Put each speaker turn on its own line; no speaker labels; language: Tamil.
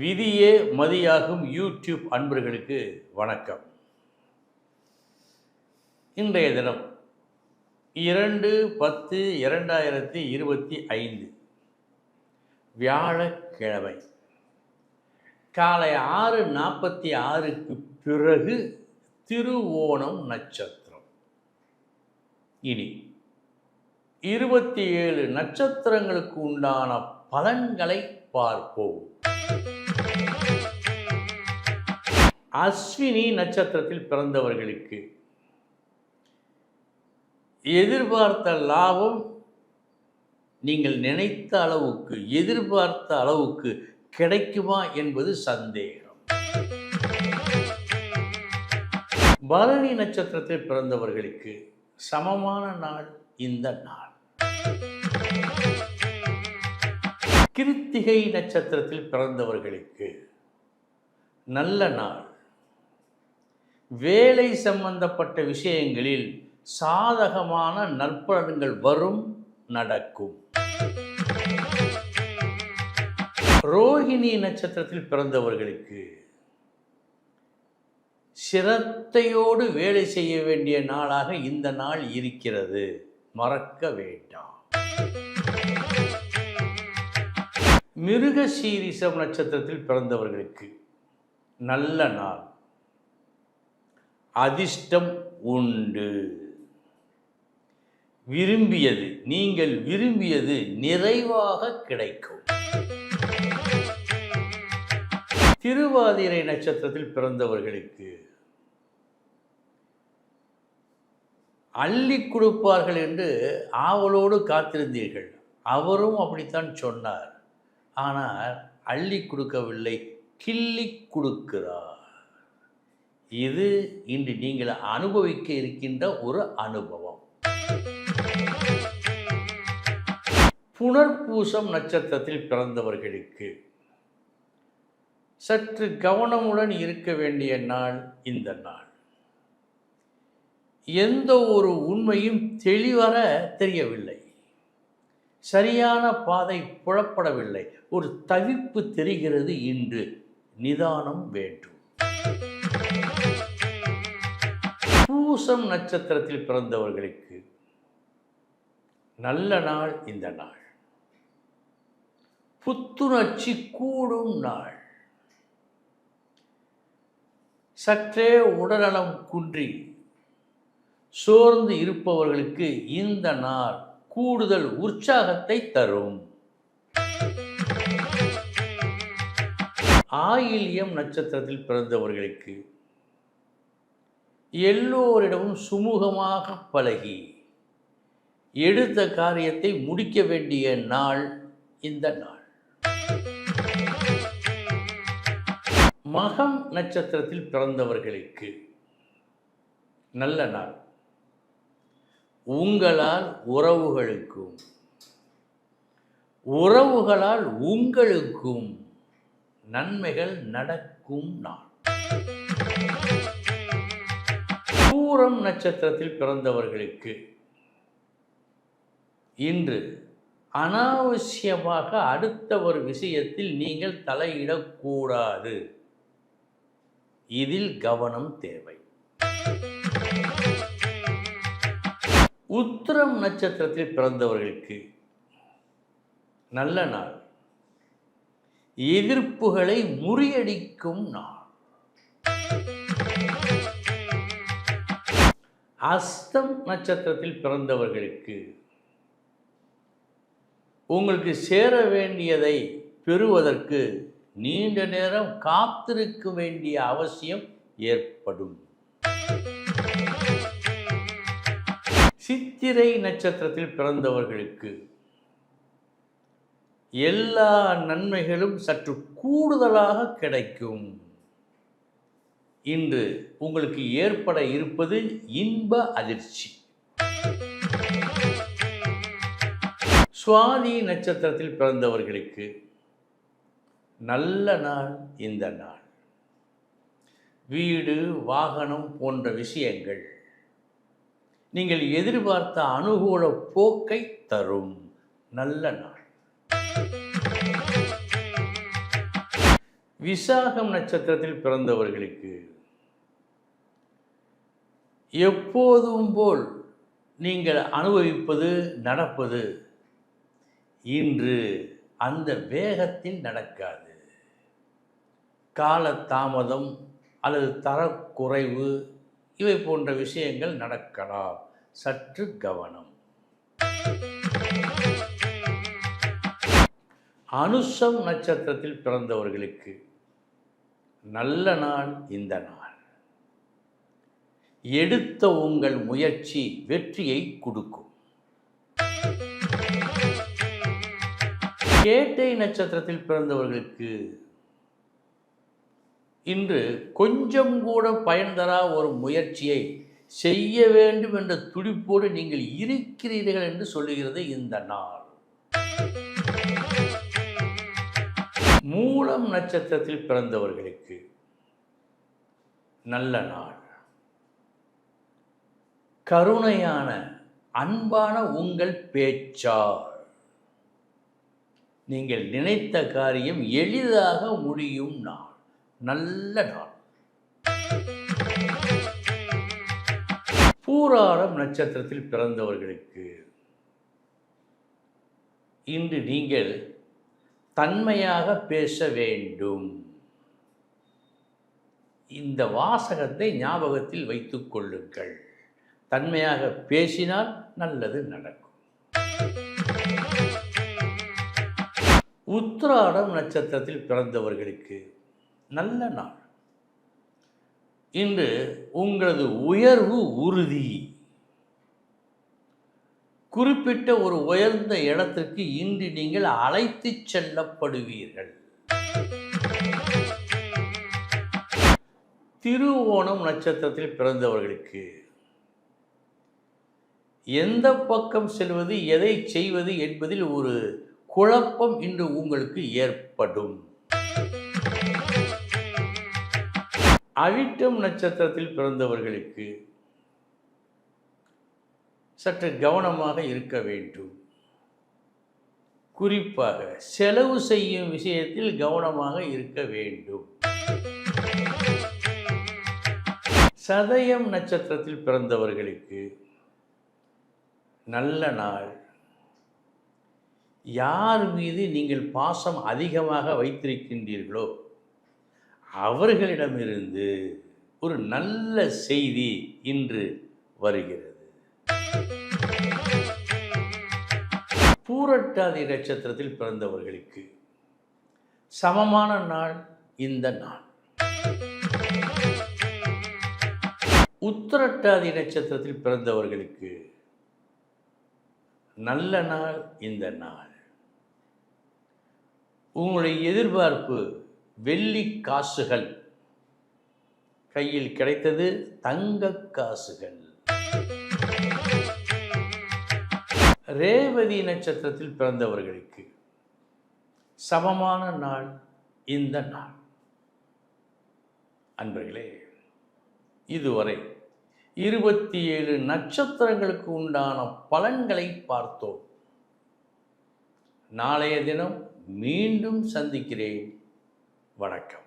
விதியே மதியாகும் யூடியூப் அன்பர்களுக்கு வணக்கம். இன்றைய தினம் 2/10/2025 வியாழக்கிழமை காலை 6:46க்கு பிறகு திருவோணம் நட்சத்திரம். இனி 27 நட்சத்திரங்களுக்கு உண்டான பலன்களை பார்ப்போம். அஸ்வினி நட்சத்திரத்தில் பிறந்தவர்களுக்கு எதிர்பார்த்த லாபம் நீங்கள் நினைத்த அளவுக்கு எதிர்பார்த்த அளவுக்கு கிடைக்குமா என்பது சந்தேகம். பரணி நட்சத்திரத்தில் பிறந்தவர்களுக்கு சமமான நாள் இந்த நாள். கிருத்திகை நட்சத்திரத்தில் பிறந்தவர்களுக்கு நல்ல நாள். வேலை சம்பந்தப்பட்ட விஷயங்களில் சாதகமான நற்பலன்கள் வரும், நடக்கும். ரோஹிணி நட்சத்திரத்தில் பிறந்தவர்களுக்கு சிரத்தையோடு வேலை செய்ய வேண்டிய நாளாக இந்த நாள் இருக்கிறது, மறக்க வேண்டாம். மிருகசீரிஷம் நட்சத்திரத்தில் பிறந்தவர்களுக்கு நல்ல நாள். அதிர்ஷ்டம் உண்டு. நீங்கள் விரும்பியது நிறைவாக கிடைக்கும். திருவாதிரை நட்சத்திரத்தில் பிறந்தவர்களுக்கு அள்ளி கொடுப்பார்கள் என்று ஆவலோடு காத்திருந்தீர்கள். அவரும் அப்படித்தான் சொன்னார். ஆனால் அள்ளி கொடுக்கவில்லை, கிள்ளி கொடுக்கிறார். இது இன்று நீங்கள் அனுபவிக்க இருக்கின்ற ஒரு அனுபவம். புனர்பூசம் நட்சத்திரத்தில் பிறந்தவர்களுக்கு சற்று கவனமுடன் இருக்க வேண்டிய நாள் இந்த நாள். எந்த ஒரு உண்மையும் தெளிவர தெரியவில்லை, சரியான பாதை புலப்படவில்லை, ஒரு தவிப்பு தெரிகிறது. இன்று நிதானம் வேண்டும். பூசம் நட்சத்திரத்தில் பிறந்தவர்களுக்கு நல்ல நாள் இந்த நாள். புத்துணர்ச்சி கூடும் நாள். சற்றே உடல்நலம் குன்றி சோர்ந்து இருப்பவர்களுக்கு இந்த நாள் கூடுதல் உற்சாகத்தை தரும். ஆயில்யம் நட்சத்திரத்தில் பிறந்தவர்களுக்கு எல்லோரிடமும் சுமூகமாக பழகி எடுத்த காரியத்தை முடிக்க வேண்டிய நாள் இந்த நாள். மகம் நட்சத்திரத்தில் பிறந்தவர்களுக்கு நல்ல நாள். உங்களால் உறவுகளுக்கும் உறவுகளால் உங்களுக்கும் நன்மைகள் நடக்கும் நாள். பூரம் நட்சத்திரத்தில் பிறந்தவர்களுக்கு இன்று அனாவசியமாக அடுத்த ஒரு விஷயத்தில் நீங்கள் தலையிடக்கூடாது. இதில் கவனம் தேவை. உத்திரம் நட்சத்திரத்தில் பிறந்தவர்களுக்கு நல்ல நாள். எதிர்ப்புகளை முறியடிக்கும் நாள். அஸ்தம் நட்சத்திரத்தில் பிறந்தவர்களுக்கு உங்களுக்கு சேர வேண்டியதை பெறுவதற்கு நீண்ட நேரம் காத்திருக்க வேண்டிய அவசியம் ஏற்படும். சித்திரை நட்சத்திரத்தில் பிறந்தவர்களுக்கு எல்லா நன்மைகளும் சற்று கூடுதலாக கிடைக்கும். இன்று உங்களுக்கு ஏற்பட இருப்பது இன்ப அதிர்ச்சி. சுவாதி நட்சத்திரத்தில் பிறந்தவர்களுக்கு நல்ல நாள் இந்த நாள். வீடு, வாகனம் போன்ற விஷயங்கள் நீங்கள் எதிர்பார்த்த அனுகூல போக்கை தரும் நல்ல நாள். விசாகம் நட்சத்திரத்தில் பிறந்தவர்களுக்கு எப்போதும் போல் நீங்கள் அனுபவிப்பது நடப்பது இன்று அந்த வேகத்தில் நடக்காது. கால தாமதம் அல்லது தரக்குறைவு இவை போன்ற விஷயங்கள் நடக்கலாம். சற்று கவனம். அனுஷம் நட்சத்திரத்தில் பிறந்தவர்களுக்கு நல்ல நாள் இந்த நாள். எடுத்த உங்கள் முயற்சி வெற்றியை கொடுக்கும். கேட்டை நட்சத்திரத்தில் பிறந்தவர்களுக்கு இன்று கொஞ்சம் கூட பயன் தரா ஒரு முயற்சியை செய்ய வேண்டும் என்ற துடிப்போடு நீங்கள் இருக்கிறீர்கள் என்று சொல்லுகிறது இந்த நாள். மூலம் நட்சத்திரத்தில் பிறந்தவர்களுக்கு நல்ல நாள். கருணையான அன்பான உங்கள் பேச்சால் நீங்கள் நினைத்த காரியம் எளிதாக முடியும் நாள். நல்ல நாள். பூராடம் நட்சத்திரத்தில் பிறந்தவர்களுக்கு இன்று நீங்கள் தன்மையாக பேச வேண்டும். இந்த வாசகத்தை ஞாபகத்தில் வைத்துக் கொள்ளுங்கள். தன்மையாக பேசினால் நல்லது நடக்கும். உத்திராடம் நட்சத்திரத்தில் பிறந்தவர்களுக்கு நல்ல நாள். இன்று உங்களது உயர்வு உறுதி. குறிப்பிட்ட ஒரு உயர்ந்த இடத்திற்கு இன்று நீங்கள் அழைத்து செல்லப்படுவீர்கள். திருவோணம் நட்சத்திரத்தில் பிறந்தவர்களுக்கு எந்த பக்கம் செல்வது எதை செய்வது என்பதில் ஒரு குழப்பம் இன்று உங்களுக்கு ஏற்படும். அவிட்டம் நட்சத்திரத்தில் பிறந்தவர்களுக்கு சற்று கவனமாக இருக்க வேண்டும். குறிப்பாக செலவு செய்யும் விஷயத்தில் கவனமாக இருக்க வேண்டும். சதயம் நட்சத்திரத்தில் பிறந்தவர்களுக்கு நல்ல நாள். யார் மீது நீங்கள் பாசம் அதிகமாக வைத்திருக்கின்றீர்களோ அவர்களிடமிருந்து ஒரு நல்ல செய்தி இன்று வருகிறது. பூரட்டாதி நட்சத்திரத்தில் பிறந்தவர்களுக்கு சமமான நாள் இந்த நாள். உத்திரட்டாதி நட்சத்திரத்தில் பிறந்தவர்களுக்கு நல்ல நாள் இந்த நாள். உங்களுடைய எதிர்பார்ப்பு வெள்ளி காசுகள் கையில் கிடைத்தது. தங்க காசுகள். ரேவதி நட்சத்திரத்தில் பிறந்தவர்களுக்கு சமமான நாள் இந்த நாள். அன்பர்களே, இதுவரை 27 நட்சத்திரங்களுக்கு உண்டான பலன்களை பார்த்தோம். நாளைய தினம் மீண்டும் சந்திக்கிறேன். வணக்கம்.